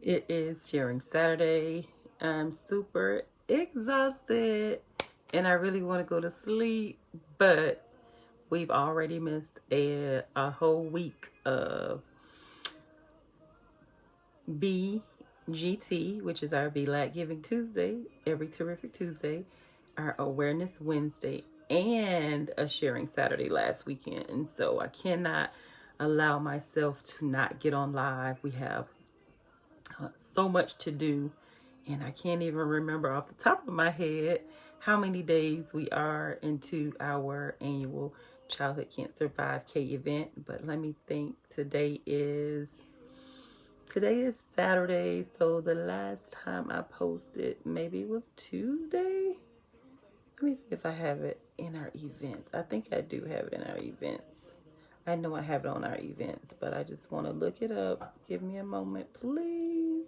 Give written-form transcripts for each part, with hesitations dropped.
It is Sharing Saturday. I'm super exhausted and I really want to go to sleep, but we've already missed a whole week of BGT, which is our Black Giving Tuesday, every terrific Tuesday, our Awareness Wednesday, and a Sharing Saturday last weekend. And so I cannot allow myself to not get on live. We have so much to do, and I can't even remember off the top of my head how many days we are into our annual Childhood Cancer 5K event. But let me think. Today is Saturday, so the last time I posted maybe it was Tuesday. Let me see if I have it in our events. I think I do have it in our events. I know I have it on our events, but I just want to look it up. Give me a moment, please.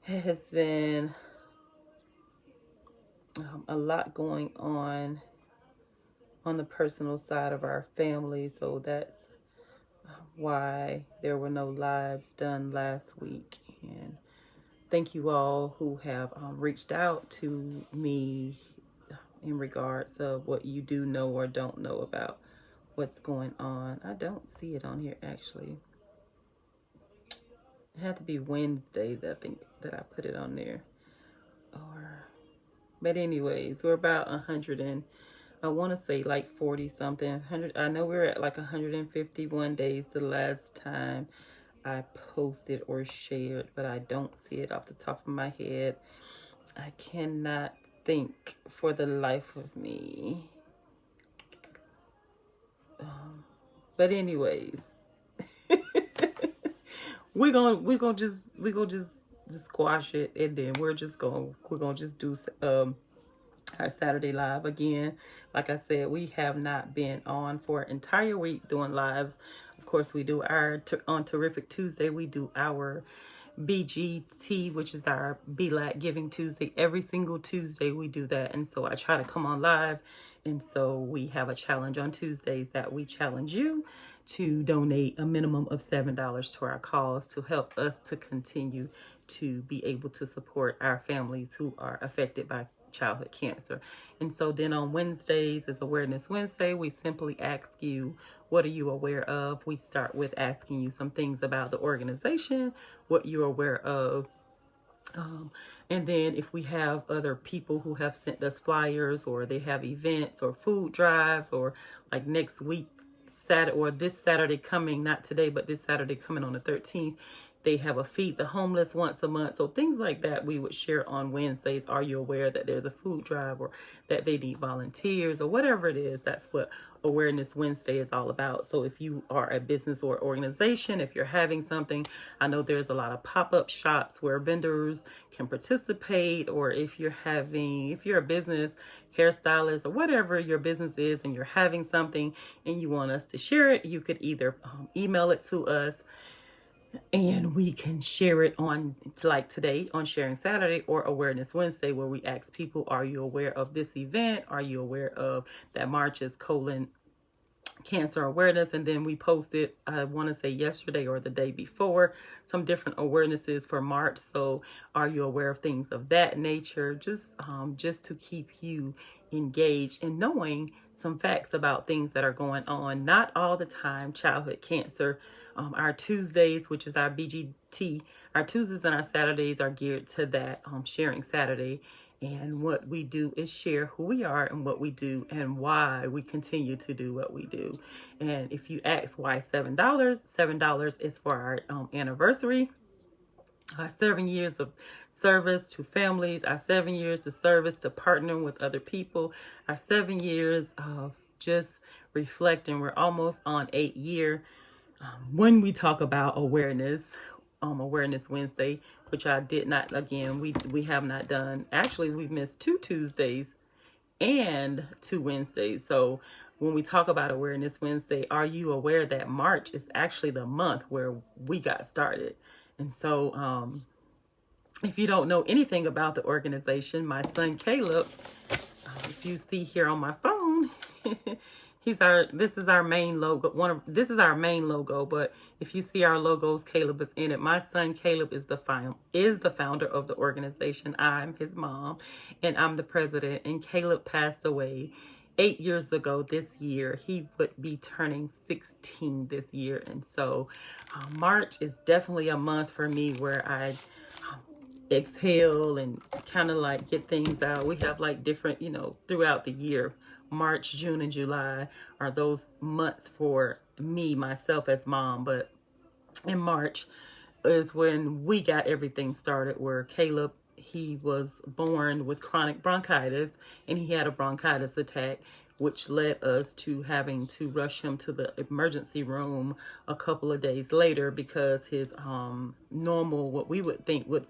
It has been a lot going on the personal side of our family, so that's why there were no lives done last week. And thank you all who have reached out to me in regards of what you do know or don't know about what's going on. I don't see it on here actually. It had to be Wednesday that I think that I put it on there. But anyways, we're about 100 and I want to say like 40 something. 100. I know we were at like 151 days the last time I posted or shared, but I don't see it off the top of my head. I cannot think for the life of me. But anyways, we're gonna just squash it, and then we're gonna just do our Saturday live again. Like I said, we have not been on for an entire week doing lives. Of course, we do on Terrific Tuesday. We do our BGT, which is our Black Giving Tuesday. Every single Tuesday we do that, and so I try to come on live. And so we have a challenge on Tuesdays that we challenge you to donate a minimum of $7 to our cause to help us to continue to be able to support our families who are affected by childhood cancer. And so then on Wednesdays is Awareness Wednesday. We simply ask you, what are you aware of? We start with asking you some things about the organization, what you're aware of. And then if we have other people who have sent us flyers, or they have events or food drives, or like next week, Saturday, or this Saturday coming, not today, but this Saturday coming on the 13th, they have a Feed the Homeless once a month. So things like that we would share on Wednesdays. Are you aware that there's a food drive, or that they need volunteers, or whatever it is? That's what Awareness Wednesday is all about. So if you are a business or organization, if you're having something, I know there's a lot of pop-up shops where vendors can participate, or if you're a business, hairstylist, or whatever your business is, and you're having something and you want us to share it, you could either email it to us, and we can share it on, like today, on Sharing Saturday or Awareness Wednesday, where we ask people, are you aware of this event? Are you aware of that March is colon cancer awareness? And then we posted, I want to say yesterday or the day before, some different awarenesses for March. So are you aware of things of that nature? Just to keep you engaged and knowing some facts about things that are going on. Not all the time childhood cancer. Our Tuesdays, which is our BGT, our Tuesdays and our Saturdays are geared to that Sharing Saturday. And what we do is share who we are and what we do and why we continue to do what we do. And if you ask why $7 is for our anniversary, our 7 years of service to families, our 7 years of service to partnering with other people, our 7 years of just reflecting. We're almost on 8 year. When we talk about awareness Wednesday, which I did not, again, we have not done. Actually, we've missed 2 Tuesdays and 2 Wednesdays. So when we talk about Awareness Wednesday, are you aware that March is actually the month where we got started? And so if you don't know anything about the organization, my son Caleb, if you see here on my phone, this is our main logo. This is our main logo, but if you see our logos, Caleb is in it. My son Caleb is the founder of the organization. I'm his mom, and I'm the president. And Caleb passed away 8 years ago this year. He would be turning 16 this year. And so March is definitely a month for me where I exhale and kind of like get things out. We have like different, throughout the year. March, June, and July are those months for me, myself as mom. But in March is when we got everything started, where Caleb, he was born with chronic bronchitis, and he had a bronchitis attack, which led us to having to rush him to the emergency room a couple of days later, because his normal, what we would think would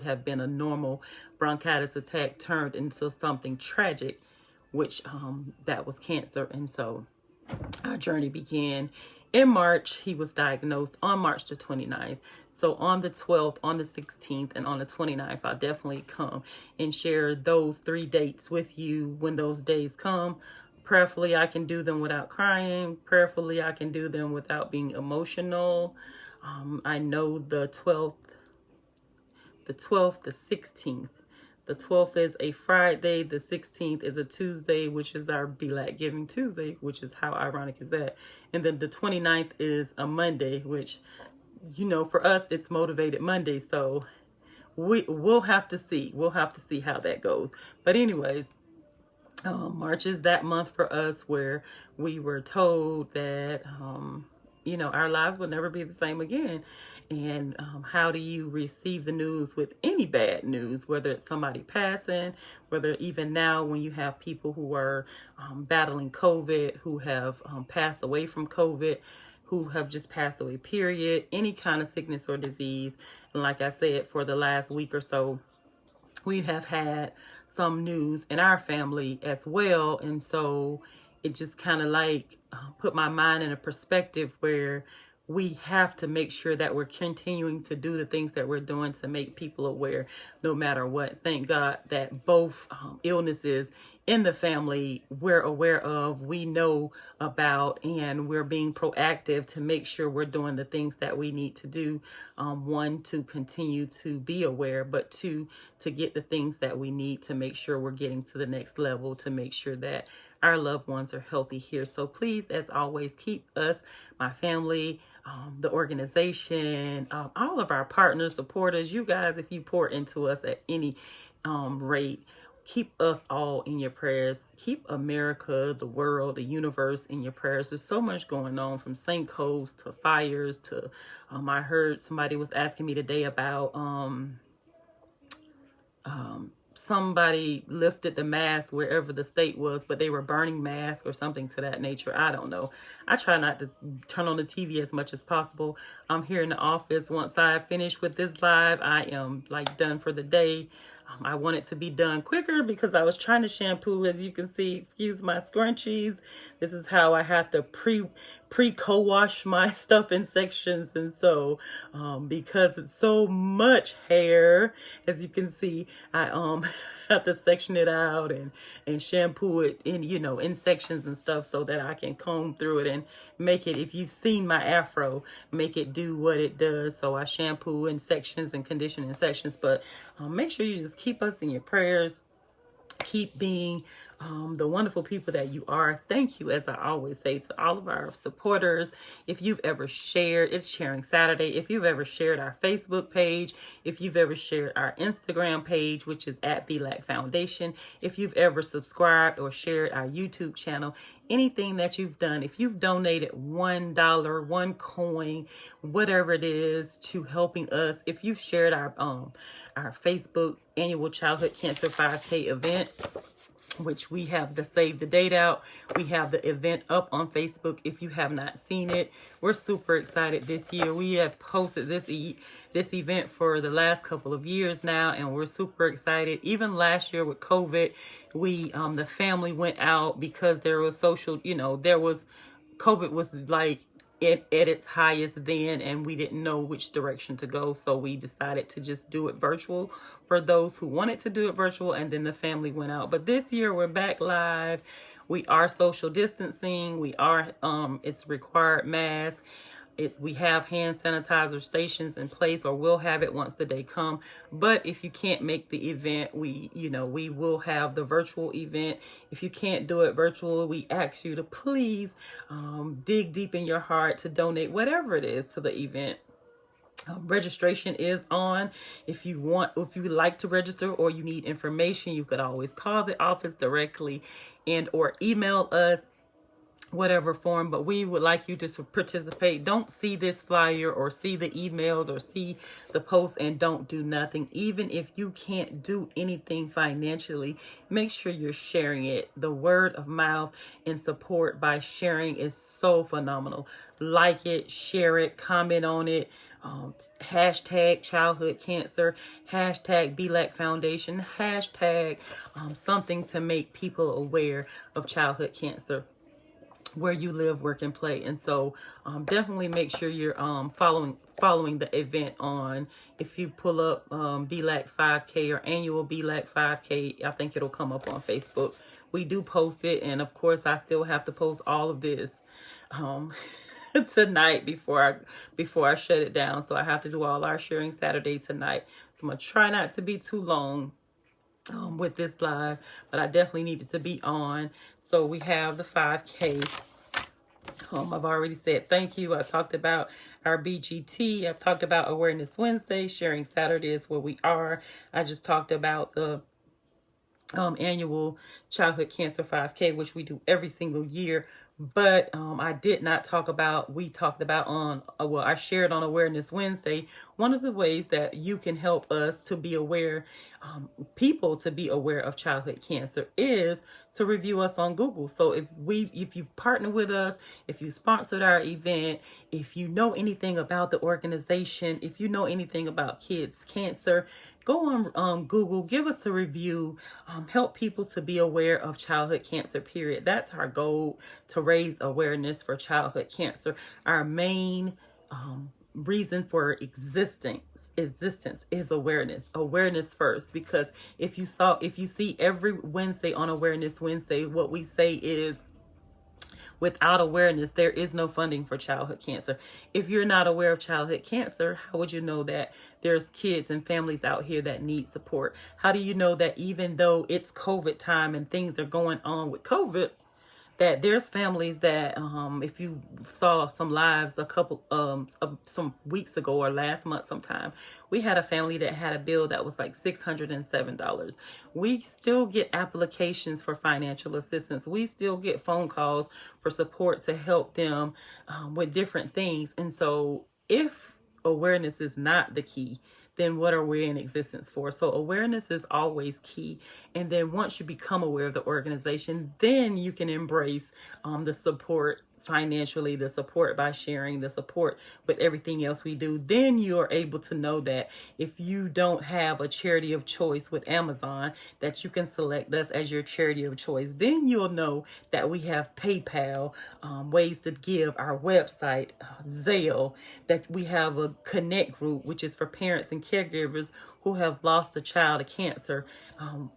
have been a normal bronchitis attack, turned into something tragic, which that was cancer. And so our journey began in March. He was diagnosed on March the 29th. So on the 12th, on the 16th, and on the 29th, I'll definitely come and share those 3 dates with you when those days come. Prayerfully, I can do them without crying. Prayerfully, I can do them without being emotional. I know the 12th, the 16th. The 12th is a Friday. The 16th is a Tuesday, which is our Black Giving Tuesday, which is how ironic is that. And then the 29th is a Monday, which, for us, it's Motivated Monday. So we'll have to see. We'll have to see how that goes. But anyways, March is that month for us where we were told that, our lives will never be the same again. And how do you receive the news with any bad news, whether it's somebody passing, whether even now when you have people who are battling COVID, who have passed away from COVID, who have just passed away, period, any kind of sickness or disease. And like I said, for the last week or so, we have had some news in our family as well. And so it just kind of like put my mind in a perspective where we have to make sure that we're continuing to do the things that we're doing to make people aware no matter what. Thank God that both illnesses in the family we're aware of, we know about, and we're being proactive to make sure we're doing the things that we need to do. One, to continue to be aware, but two, to get the things that we need to make sure we're getting to the next level, to make sure that our loved ones are healthy here. So please, as always, keep us, my family, the organization, all of our partners, supporters, you guys, if you pour into us at any rate, keep us all in your prayers. Keep America, the world, the universe in your prayers. There's so much going on, from sinkholes to fires to, I heard somebody was asking me today about, somebody lifted the mask wherever the state was, but they were burning masks or something to that nature. I don't know. I try not to turn on the TV as much as possible. I'm here in the office. Once I finish with this live, I am like done for the day. I want it to be done quicker because I was trying to shampoo, as you can see, excuse my scrunchies. This is how I have to pre-co-wash my stuff in sections. And so, because it's so much hair, as you can see, I have to section it out and shampoo it in sections and stuff so that I can comb through it and make it, if you've seen my afro, make it do what it does. So I shampoo in sections and condition in sections, but make sure you just keep us in your prayers. Keep being the wonderful people that you are. Thank you, as I always say, to all of our supporters. If you've ever shared, it's Sharing Saturday. If you've ever shared our Facebook page, if you've ever shared our Instagram page, which is at belacfoundation, if you've ever subscribed or shared our YouTube channel, anything that you've done, if you've donated $1, 1 coin, whatever it is, to helping us, if you've shared our Facebook annual childhood cancer 5K event, which we have the save the date out. We have the event up on Facebook. If you have not seen it, we're super excited this year. We have posted this event for the last couple of years now, and we're super excited. Even last year with COVID, we the family went out because there was social, COVID was like at its highest then, and we didn't know which direction to go, so we decided to just do it virtual for those who wanted to do it virtual, and then the family went out. But this year we're back live. We are social distancing. We are, it's required mask. We have hand sanitizer stations in place, or we'll have it once the day come. But if you can't make the event, we will have the virtual event. If you can't do it virtual, we ask you to please dig deep in your heart to donate whatever it is to the event. Registration is on. If you would like to register or you need information, you could always call the office directly and or email us, whatever form, but we would like you to participate. Don't see this flyer or see the emails or see the posts and don't do nothing. Even if you can't do anything financially, make sure you're sharing it. The word of mouth and support by sharing is so phenomenal. Like it, share it, comment on it. Hashtag childhood cancer, hashtag belacfoundation, hashtag something to make people aware of childhood cancer where you live, work, and play. And so definitely make sure you're following the event on. If you pull up BLAC 5K or annual BLAC 5K, I think it'll come up on Facebook. We do post it, and of course I still have to post all of this tonight before I shut it down. So I have to do all our sharing Saturday tonight. So I'm gonna try not to be too long with this live, but I definitely needed to be on. So we have the 5K. I've already said thank you. I talked about our BGT. I've talked about Awareness Wednesday. Sharing Saturday is where we are. I just talked about the annual Childhood Cancer 5K, which we do every single year. But I did not talk about, we talked about on, I shared on Awareness Wednesday, one of the ways that you can help us to be aware, people to be aware of childhood cancer is to review us on Google. So if you've partnered with us, if you sponsored our event, if you know anything about the organization, if you know anything about kids cancer, go on Google, give us a review, help people to be aware of childhood cancer, period. That's our goal, to raise awareness for childhood cancer. Our main reason for existence is awareness first, because if you see every Wednesday on Awareness Wednesday, what we say is, without awareness, there is no funding for childhood cancer. If you're not aware of childhood cancer, how would you know that there's kids and families out here that need support? How do you know that even though it's COVID time and things are going on with COVID, that there's families that, if you saw some lives some weeks ago or last month sometime, we had a family that had a bill that was like $607. We still get applications for financial assistance. We still get phone calls for support to help them with different things. And so if awareness is not the key, then what are we in existence for? So awareness is always key. And then once you become aware of the organization, then you can embrace the support financially, the support by sharing, the support with everything else we do. Then you are able to know that if you don't have a charity of choice with Amazon, that you can select us as your charity of choice. Then you'll know that we have PayPal, ways to give, our website, Zelle, that we have a Connect group, which is for parents and caregivers who have lost a child to cancer.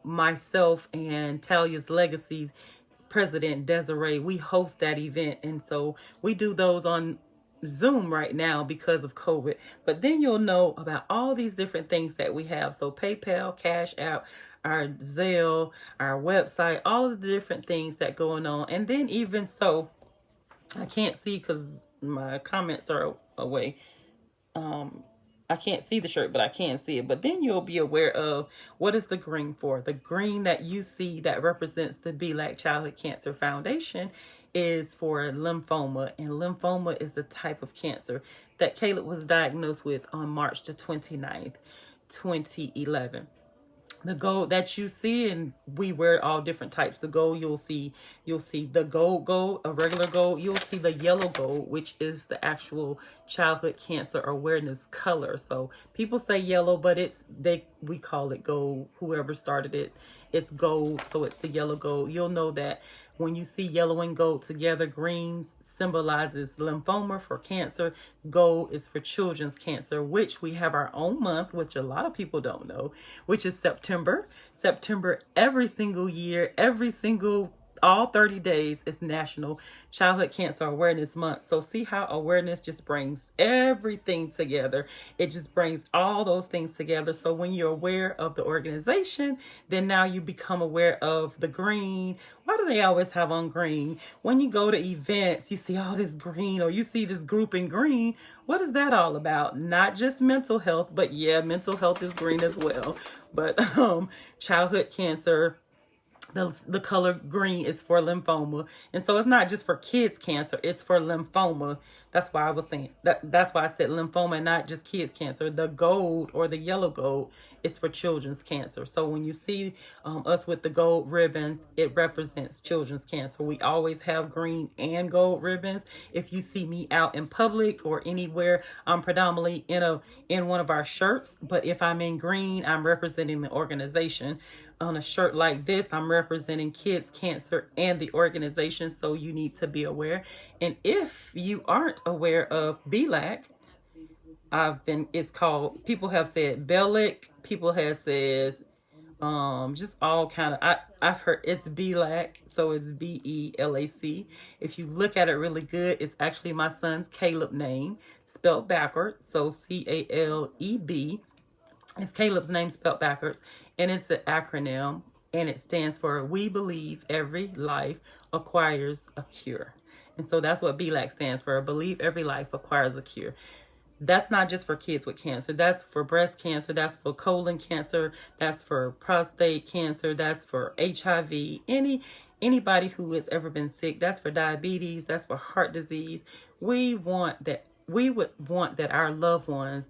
Myself and Talia's Legacies President Desiree, we host that event, and so we do those on Zoom right now because of COVID. But then you'll know about all these different things that we have. So PayPal, Cash App, our Zelle, our website, all of the different things that going on. And then even so, I can't see because my comments are away. I can't see the shirt, but I can see it. But then you'll be aware of what is the green for. The green that you see that represents the BLAC Childhood Cancer Foundation is for lymphoma. And lymphoma is the type of cancer that Caleb was diagnosed with on March the 29th, 2011. The gold that you see, and we wear all different types of gold. You'll see the gold, a regular gold. You'll see the yellow gold, which is the actual childhood cancer awareness color. So people say yellow, but we call it gold. Whoever started it, it's gold. So it's the yellow gold. You'll know that when you see yellow and gold together, green symbolizes lymphoma for cancer. Gold is for children's cancer, which we have our own month, which a lot of people don't know, which is September. September every single year, every single all 30 days is National Childhood Cancer Awareness Month. So see how awareness just brings everything together. It just brings all those things together. So when you're aware of the organization, then now you become aware of the green. Why do they always have on green? When you go to events, you see all this green, or you see this group in green. What is that all about? Not just mental health, but yeah, mental health is green as well. But childhood cancer, the color green is for lymphoma. And so it's not just for kids cancer, it's for lymphoma. That's why I was saying that's why I said lymphoma and not just kids cancer. The gold, or the yellow gold, is for children's cancer. So when you see us with the gold ribbons, it represents children's cancer. We always have green and gold ribbons. If you see me out in public or anywhere, I'm predominantly in one of our shirts, but if I'm in green, I'm representing the organization. On a shirt like this, I'm representing kids cancer and the organization, so you need to be aware. And if you aren't aware of BLAC, it's called, people have said Belic, people have said just all kind of, I've heard it's BLAC, so it's BELAC. If you look at it really good, it's actually my son's Caleb name spelled backwards, so CALEB. It's Caleb's name spelled backwards, and it's an acronym, and it stands for We Believe Every Life Acquires a Cure. And so that's what BLAC stands for. Believe Every Life Acquires a Cure. That's not just for kids with cancer. That's for breast cancer. That's for colon cancer. That's for prostate cancer. That's for HIV. Anybody who has ever been sick. That's for diabetes. That's for heart disease. We would want that our loved ones,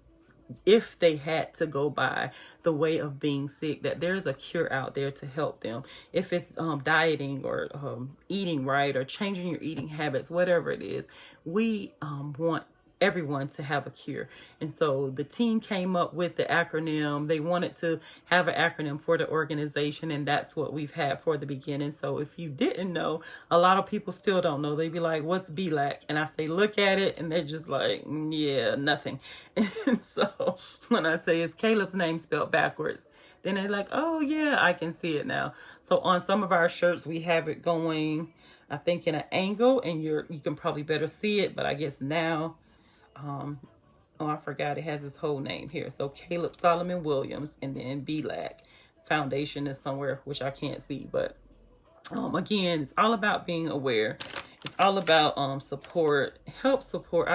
if they had to go by the way of being sick, that there's a cure out there to help them. If it's dieting or eating right or changing your eating habits, whatever it is, we want everyone to have a cure. And so the team came up with the acronym. They wanted to have an acronym for the organization, and that's what we've had for the beginning. So if you didn't know, a lot of people still don't know. They'd be like, what's BLAC? And I say, look at it, and they're just like, yeah, nothing. And so when I say it's Caleb's name spelled backwards, then they're like, oh yeah, I can see it now. So on some of our shirts, we have it going, I think, in an angle, and you can probably better see it, but I guess now, oh, I forgot, it has his whole name here. So Caleb Solomon Williams, and then BLAC Foundation is somewhere, which I can't see. But again, it's all about being aware. It's all about support, help support.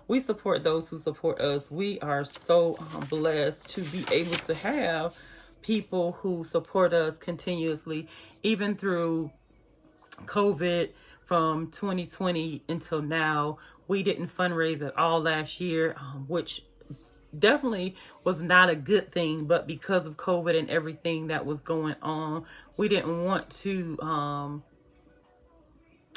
We support those who support us. We are so blessed to be able to have people who support us continuously, even through COVID. From 2020 until now, we didn't fundraise at all last year, which definitely was not a good thing. But because of COVID and everything that was going on, we didn't want to,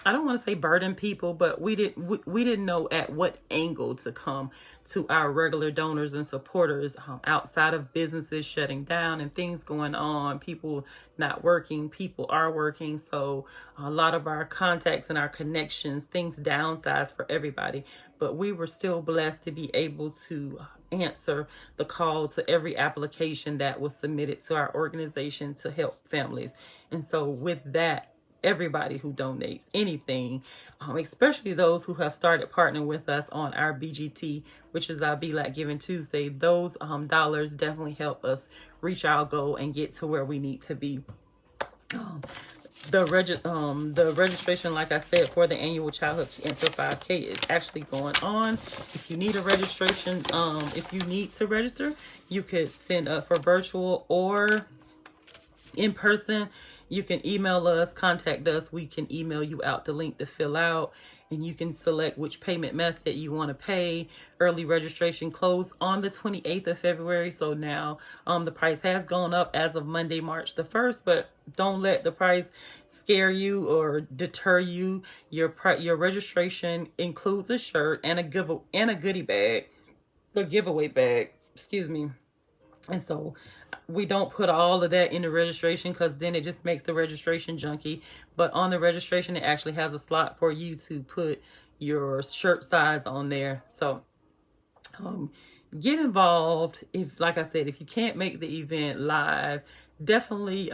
I don't want to say burden people, but we didn't know at what angle to come to our regular donors and supporters, outside of businesses shutting down and things going on, people not working, people are working. So a lot of our contacts and our connections, things downsized for everybody. But we were still blessed to be able to answer the call to every application that was submitted to our organization to help families. And so with that, everybody who donates anything, especially those who have started partnering with us on our BGT, which is our BLAC Giving Tuesday, those dollars definitely help us reach our goal and get to where we need to be. The registration, like I said, for the annual Childhood Cancer 5K is actually going on. If you need a registration, if you need to register, you could send up for virtual or in person. You can email us, contact us. We can email you out the link to fill out, and you can select which payment method you want to pay. Early registration closed on the 28th of February. So now the price has gone up as of Monday, March the 1st, but don't let the price scare you or deter you. Your registration includes a shirt and a goodie bag, a giveaway bag, excuse me. And so we don't put all of that in the registration, because then it just makes the registration junky. But on the registration, it actually has a slot for you to put your shirt size on there. So get involved. If, like I said, if you can't make the event live, definitely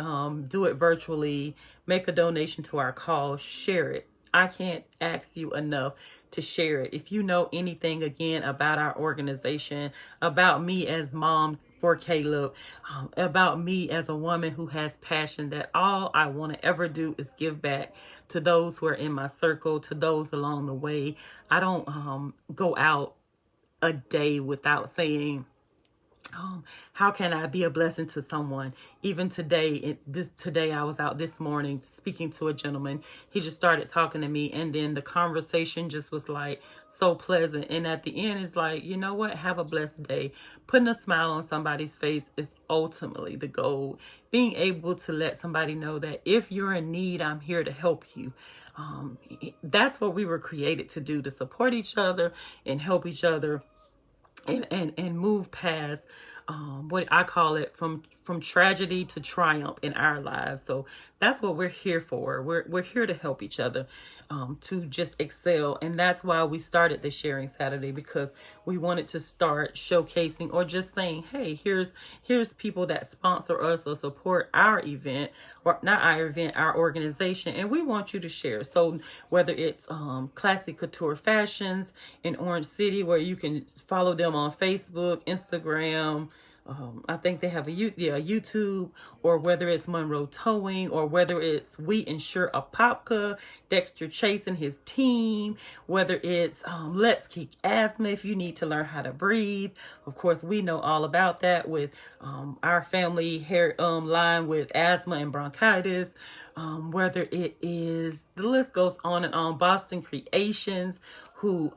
do it virtually. Make a donation to our cause. Share it. I can't ask you enough to share it. If you know anything, again, about our organization, about me as mom for Caleb, about me as a woman who has passion, that all I want to ever do is give back to those who are in my circle, to those along the way. I don't go out a day without saying, how can I be a blessing to someone? Even today, today I was out this morning speaking to a gentleman. He just started talking to me, and then the conversation just was like so pleasant. And at the end, it's like, you know what? Have a blessed day. Putting a smile on somebody's face is ultimately the goal. Being able to let somebody know that if you're in need, I'm here to help you. That's what we were created to do, to support each other and help each other. And move past what I call it, from tragedy to triumph in our lives. So that's what we're here for. We're here to help each other to just excel. And that's why we started the Sharing Saturday, because we wanted to start showcasing, or just saying, hey, here's people that sponsor us or support our event, or not our event, our organization, and we want you to share. So whether it's Classic Couture Fashions in Orange City, where you can follow them on Facebook, Instagram, I think they have a YouTube, or whether it's Monroe Towing, or whether it's We Insure Apopka, Dexter Chase and his team, whether it's Let's Kick Asthma, if you need to learn how to breathe. Of course, we know all about that with our family hair line with asthma and bronchitis. Whether it is, the list goes on and on. Boston Creations, who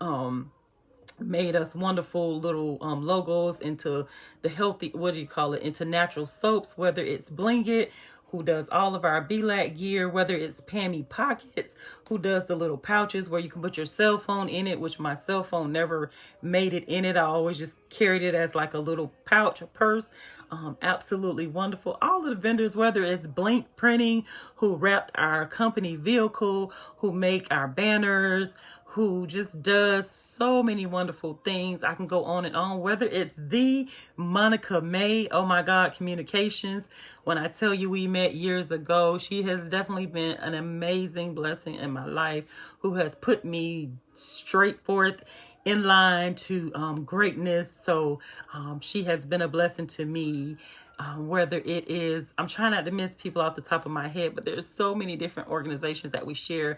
made us wonderful little logos into the healthy, into natural soaps, whether it's Bling It, who does all of our BLAC gear, whether it's Pammy Pockets, who does the little pouches where you can put your cell phone in it, which my cell phone never made it in it. I always just carried it as like a little pouch, a purse. Absolutely wonderful. All of the vendors, whether it's Blink Printing, who wrapped our company vehicle, who make our banners, who just does so many wonderful things. I can go on and on. Whether it's the Monica May, oh my God, Communications. When I tell you we met years ago, she has definitely been an amazing blessing in my life, who has put me straight forth in line to greatness. So she has been a blessing to me. Whether it is, I'm trying not to miss people off the top of my head, but there's so many different organizations that we share.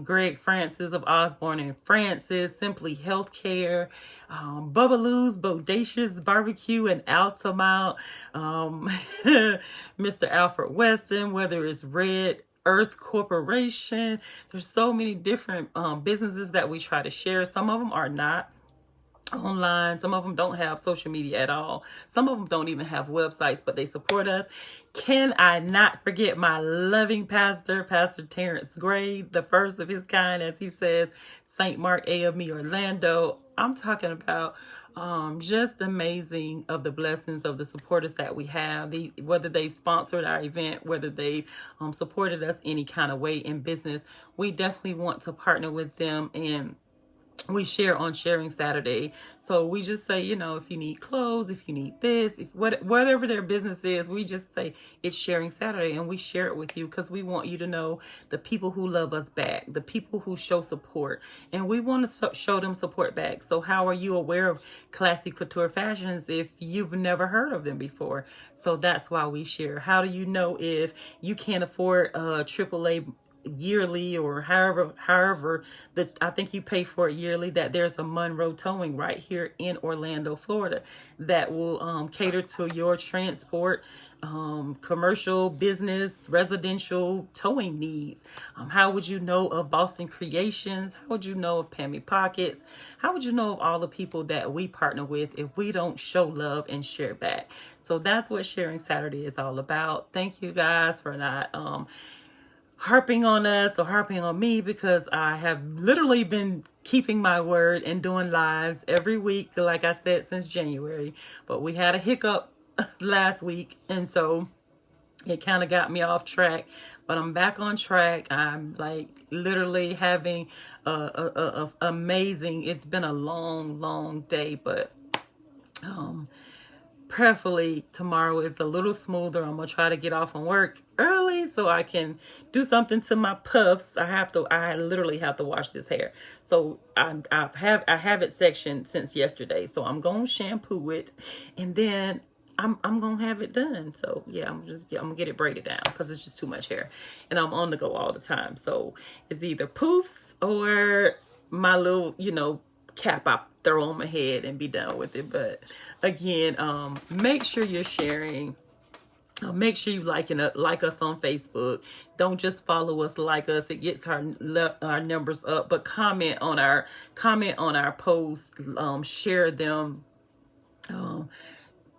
Greg Francis of Osborne and Francis, Simply Healthcare, Bubba Lou's Bodacious Barbecue and Altamount, Mr. Alfred Weston, whether it's Red Earth Corporation. There's so many different businesses that we try to share. Some of them are not online. Some of them don't have social media at all. Some of them don't even have websites, but they support us. Can I not forget my loving pastor, Pastor Terrence Gray, the first of his kind, as he says, St. Mark AME Orlando. I'm talking about just amazing of the blessings of the supporters that we have, whether they've sponsored our event, whether they've supported us any kind of way in business. We definitely want to partner with them, and we share on Sharing Saturday. So we just say, if you need clothes, if you need this, whatever their business is, we just say it's Sharing Saturday, and we share it with you because we want you to know the people who love us back, the people who show support, and we want to show them support back. So how are you aware of Classic Couture Fashions if you've never heard of them before? So that's why we share. How do you know if you can't afford AAA yearly, or however that I think you pay for it yearly, that there's a Monroe Towing right here in Orlando, Florida, that will cater to your transport, commercial, business, residential towing needs. How would you know of Boston Creations? How would you know of Pammy Pockets? How would you know of all the people that we partner with if we don't show love and share back? So that's what Sharing Saturday is all about. Thank you guys for not harping on us or harping on me, because I have literally been keeping my word and doing lives every week, like I said, since January. But we had a hiccup last week, and so it kind of got me off track. But I'm back on track. I'm like literally having a amazing, it's been a long day, but prayerfully tomorrow is a little smoother. I'm gonna try to get off from work early so I can do something to my puffs. I literally have to wash this hair. So I have it sectioned since yesterday. So I'm gonna shampoo it, and then I'm gonna have it done. So yeah, I'm gonna get it braided down because it's just too much hair, and I'm on the go all the time. So it's either poofs or my little, cap I throw on my head and be done with it. But again, make sure you're sharing. Make sure you like us on Facebook. Don't just follow us, like us. It gets our numbers up. But comment on our posts. Share them.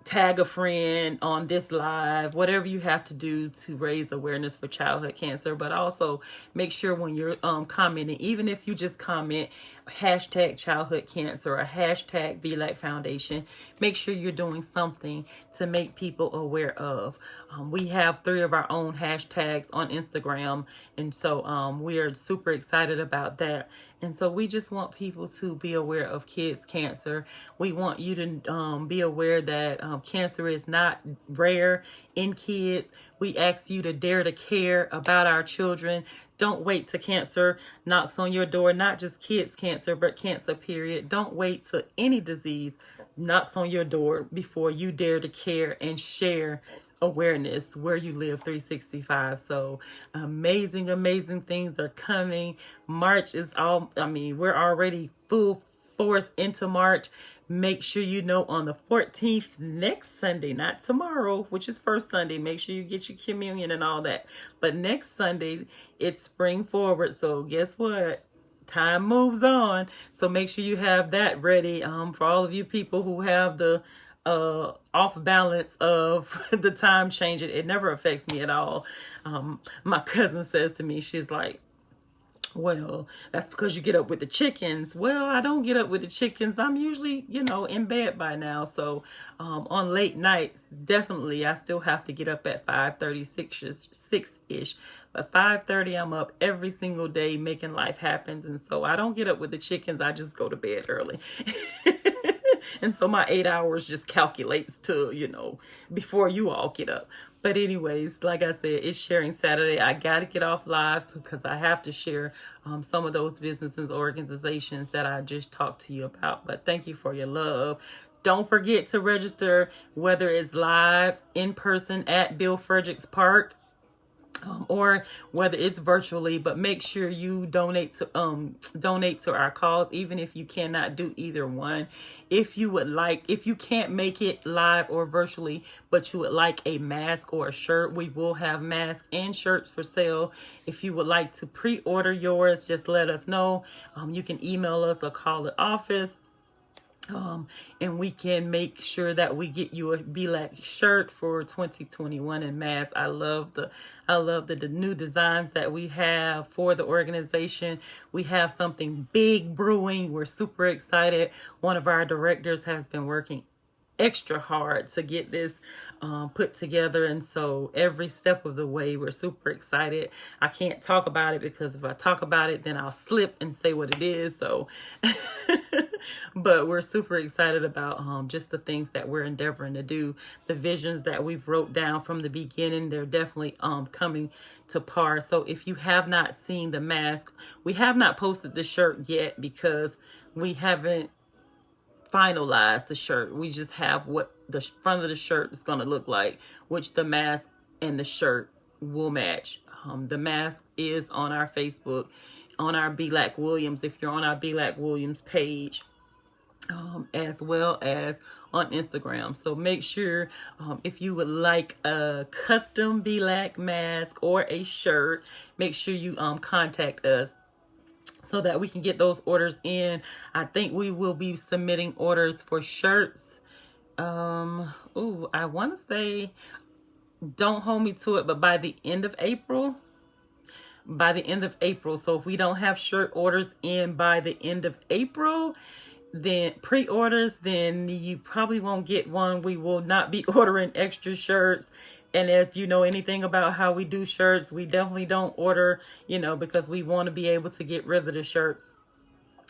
Tag a friend on this live, whatever you have to do to raise awareness for childhood cancer. But also make sure when you're commenting, even if you just comment hashtag childhood cancer or hashtag belacfoundation, make sure you're doing something to make people aware of. We have 3 of our own hashtags on Instagram, and so we are super excited about that. And so we just want people to be aware of kids' cancer. We want you to be aware that cancer is not rare in kids. We ask you to dare to care about our children. Don't wait till cancer knocks on your door, not just kids' cancer, but cancer, period. Don't wait till any disease knocks on your door before you dare to care and share awareness where you live 365. So amazing things are coming. March is we're already full force into March. Make sure you know on the 14th, next Sunday, not tomorrow, which is first Sunday. Make sure you get your communion and all that. But next Sunday, it's spring forward. So guess what? Time moves on. So make sure you have that ready for all of you people who have the off balance of the time changing. It never affects me at all. My cousin says to me, she's like, well, that's because you get up with the chickens. Well, I don't get up with the chickens. I'm usually, in bed by now. So on late nights, definitely I still have to get up at 5:30, 6-ish. But 5:30, I'm up every single day making life happen. And so I don't get up with the chickens. I just go to bed early. And so my 8 hours just calculates to, before you all get up. But anyways, like I said, it's Sharing Saturday. I got to get off live because I have to share some of those businesses and organizations that I just talked to you about. But thank you for your love. Don't forget to register, whether it's live, in person at Bill Fredericks Park, or whether it's virtually. But make sure you donate to our cause, even if you cannot do either one. If you can't make it live or virtually, but you would like a mask or a shirt, we will have masks and shirts for sale. If you would like to pre-order yours, just let us know. You can email us or call the office. And we can make sure that we get you a BLAC shirt for 2021 and mask. I love the new designs that we have for the organization. We have something big brewing. We're super excited. One of our directors has been working extra hard to get this put together, and so every step of the way we're super excited. I can't talk about it because if I talk about it then I'll slip and say what it is. So but we're super excited about just the things that we're endeavoring to do. The visions that we've wrote down from the beginning, they're definitely coming to par. So if you have not seen the mask, we have not posted the shirt yet because we haven't finalize the shirt. We just have what the front of the shirt is going to look like, which the mask and the shirt will match. The mask is on our Facebook, on our BLAC Williams, if you're on our BLAC Williams page, as well as on Instagram. So make sure if you would like a custom BLAC mask or a shirt, make sure you contact us so that we can get those orders in. I think we will be submitting orders for shirts. I want to say, don't hold me to it, but by the end of April. So if we don't have shirt orders in by the end of April, then pre-orders, then you probably won't get one. We will not be ordering extra shirts. And if you know anything about how we do shirts, we definitely don't order, because we want to be able to get rid of the shirts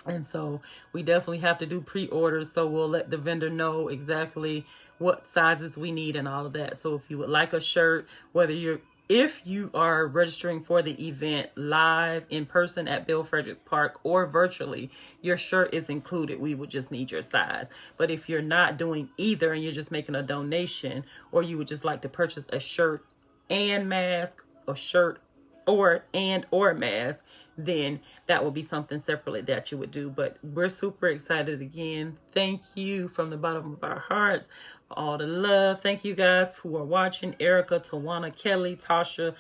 And so we definitely have to do pre-orders. So we'll let the vendor know exactly what sizes we need and all of that. So if you would like a shirt, if you are registering for the event live in person at Bill Frederick Park or virtually, your shirt is included. We would just need your size. But if you're not doing either and you're just making a donation, or you would just like to purchase a shirt and mask, a shirt or mask, then that will be something separately that you would do. But we're super excited again. Thank you from the bottom of our hearts for all the love. Thank you guys who are watching. Erica, Tawana, Kelly, Tasha.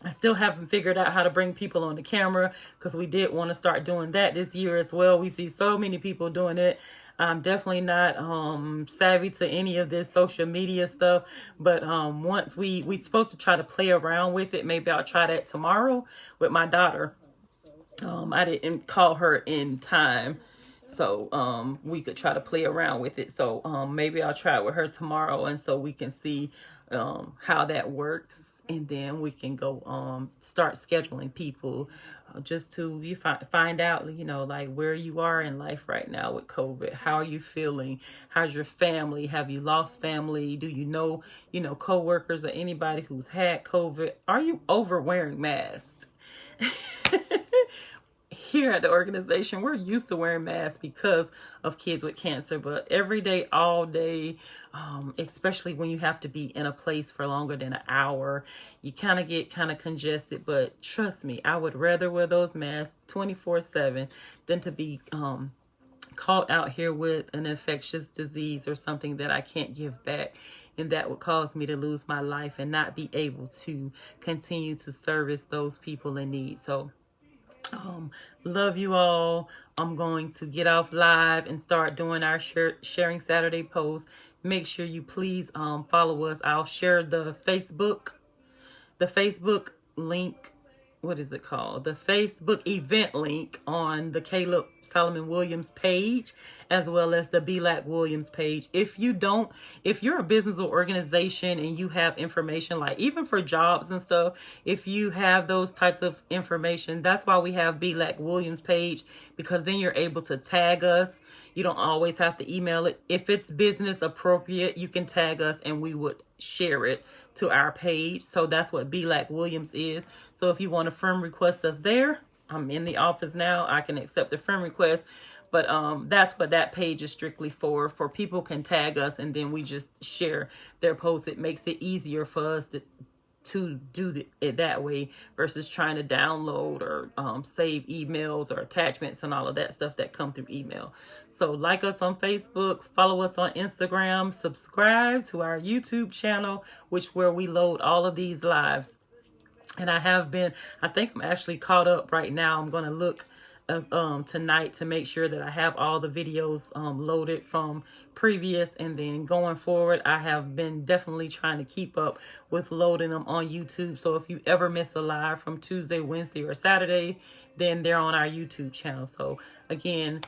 I still haven't figured out how to bring people on the camera, because we did want to start doing that this year as well. We see so many people doing it. I'm definitely not savvy to any of this social media stuff, but once we supposed to try to play around with it. Maybe I'll try that tomorrow with my daughter. I didn't call her in time, so we could try to play around with it. So maybe I'll try it with her tomorrow, and so we can see how that works. And then we can go start scheduling people just to find out, you know, like where you are in life right now with COVID. How are you feeling? How's your family? Have you lost family? Do you know, coworkers or anybody who's had COVID? Are you over wearing masks? Here at the organization, we're used to wearing masks because of kids with cancer, but every day, all day, especially when you have to be in a place for longer than an hour, you kind of get congested. But trust me, I would rather wear those masks 24/7 than to be caught out here with an infectious disease or something that I can't give back, and that would cause me to lose my life and not be able to continue to service those people in need. So love you all. I'm going to get off live and start doing our Sharing Saturday post. Make sure you please follow us. I'll share the Facebook link. What is it called? The Facebook event link on the Caleb Solomon Williams page, as well as the Belac Williams page. If you're a business or organization and you have information, like even for jobs and stuff, if you have those types of information, that's why we have Belac Williams page, because then you're able to tag us. You don't always have to email it. If it's business appropriate, you can tag us and we would share it to our page. So that's what Belac Williams is. So if you want to friend request us there, I'm in the office now. I can accept the friend request, but that's what that page is strictly for. People can tag us and then we just share their posts. It makes it easier for us to do it that way versus trying to download or save emails or attachments and all of that stuff that come through email. So like us on Facebook, follow us on Instagram, subscribe to our YouTube channel, where we load all of these lives. And I think I'm actually caught up right now. I'm going to look tonight to make sure that I have all the videos loaded from previous, and then going forward, I have been definitely trying to keep up with loading them on YouTube. So if you ever miss a live from Tuesday, Wednesday, or Saturday, then they're on our YouTube channel. So again,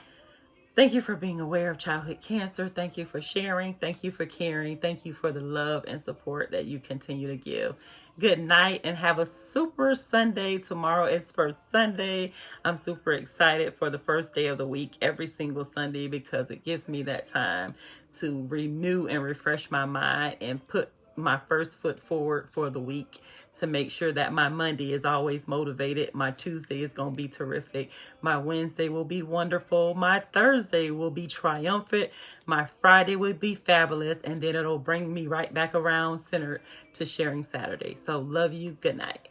thank you for being aware of childhood cancer. Thank you for sharing. Thank you for caring. Thank you for the love and support that you continue to give. Good night and have a super Sunday. Tomorrow is First Sunday. I'm super excited for the first day of the week every single Sunday, because it gives me that time to renew and refresh my mind and put my first foot forward for the week, to make sure that my Monday is always motivated. My Tuesday is going to be terrific. My Wednesday will be wonderful. My Thursday will be triumphant. My Friday will be fabulous. And then it'll bring me right back around centered to Sharing Saturday. So love you. Good night.